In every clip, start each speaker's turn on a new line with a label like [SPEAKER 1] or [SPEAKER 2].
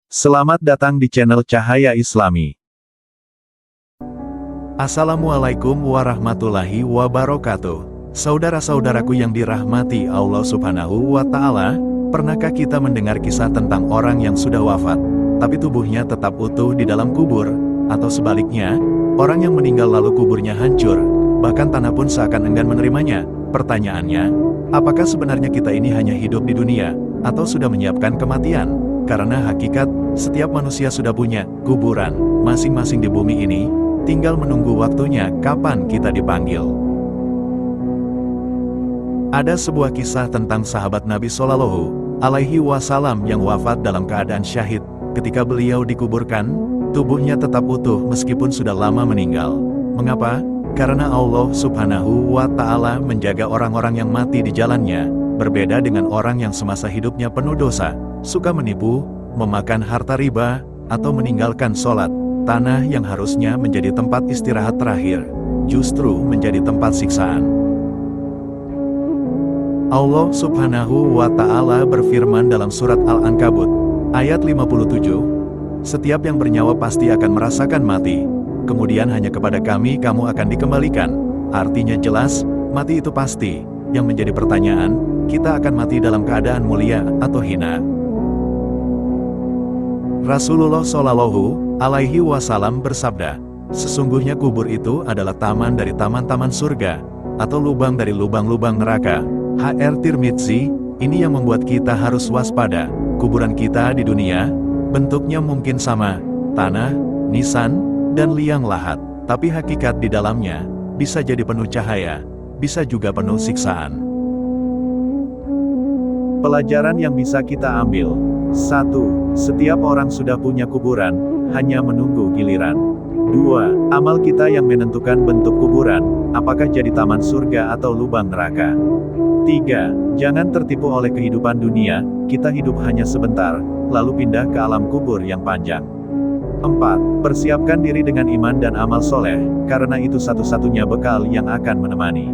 [SPEAKER 1] Selamat datang di channel Cahaya Islami. Assalamualaikum warahmatullahi wabarakatuh. Saudara-saudaraku yang dirahmati Allah Subhanahu wa Ta'ala, pernahkah kita mendengar kisah tentang orang yang sudah wafat, tapi tubuhnya tetap utuh di dalam kubur, atau sebaliknya, orang yang meninggal lalu kuburnya hancur, bahkan tanah pun seakan enggan menerimanya? Pertanyaannya, apakah sebenarnya kita ini hanya hidup di dunia, atau sudah menyiapkan kematian? Karena hakikat, setiap manusia sudah punya kuburan masing-masing di bumi ini, tinggal menunggu waktunya kapan kita dipanggil. Ada sebuah kisah tentang sahabat Nabi Shallallahu Alaihi Wasallam yang wafat dalam keadaan syahid. Ketika beliau dikuburkan, tubuhnya tetap utuh meskipun sudah lama meninggal. Mengapa? Karena Allah Subhanahu wa Ta'ala menjaga orang-orang yang mati di jalannya, berbeda dengan orang yang semasa hidupnya penuh dosa, suka menipu, memakan harta riba, atau meninggalkan sholat. Tanah yang harusnya menjadi tempat istirahat terakhir, justru menjadi tempat siksaan. Allah Subhanahu wa Ta'ala berfirman dalam surat Al-Ankabut, ayat 57, "Setiap yang bernyawa pasti akan merasakan mati, kemudian hanya kepada kami kamu akan dikembalikan." Artinya jelas, mati itu pasti. Yang menjadi pertanyaan, kita akan mati dalam keadaan mulia atau hina? Rasulullah Shallallahu Alaihi Wasallam bersabda, "Sesungguhnya kubur itu adalah taman dari taman-taman surga, atau lubang dari lubang-lubang neraka." H.R. Tirmidzi, ini yang membuat kita harus waspada. Kuburan kita di dunia, bentuknya mungkin sama, tanah, nisan, dan liang lahat, tapi hakikat di dalamnya, bisa jadi penuh cahaya, bisa juga penuh siksaan. Pelajaran yang bisa kita ambil. 1. Setiap orang sudah punya kuburan, hanya menunggu giliran. 2. Amal kita yang menentukan bentuk kuburan, apakah jadi taman surga atau lubang neraka. 3. Jangan tertipu oleh kehidupan dunia, kita hidup hanya sebentar, lalu pindah ke alam kubur yang panjang. 4. Persiapkan diri dengan iman dan amal soleh, karena itu satu-satunya bekal yang akan menemani.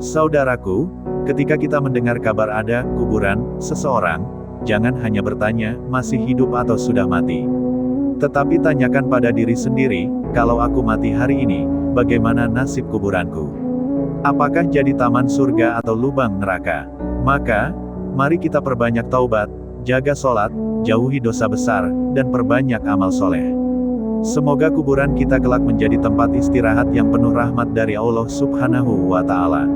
[SPEAKER 1] Saudaraku, ketika kita mendengar kabar ada kuburan seseorang, jangan hanya bertanya, masih hidup atau sudah mati. Tetapi tanyakan pada diri sendiri, kalau aku mati hari ini, bagaimana nasib kuburanku? Apakah jadi taman surga atau lubang neraka? Maka, mari kita perbanyak taubat, jaga sholat, jauhi dosa besar, dan perbanyak amal soleh. Semoga kuburan kita kelak menjadi tempat istirahat yang penuh rahmat dari Allah Subhanahu wa Ta'ala.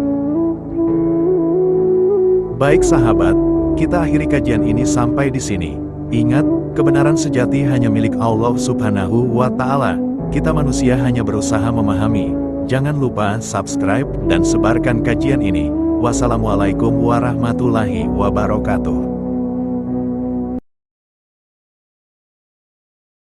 [SPEAKER 1] Baik sahabat, kita akhiri kajian ini sampai di sini. Ingat, kebenaran sejati hanya milik Allah Subhanahu wa Ta'ala. Kita manusia hanya berusaha memahami. Jangan lupa subscribe dan sebarkan kajian ini. Wassalamualaikum warahmatullahi wabarakatuh.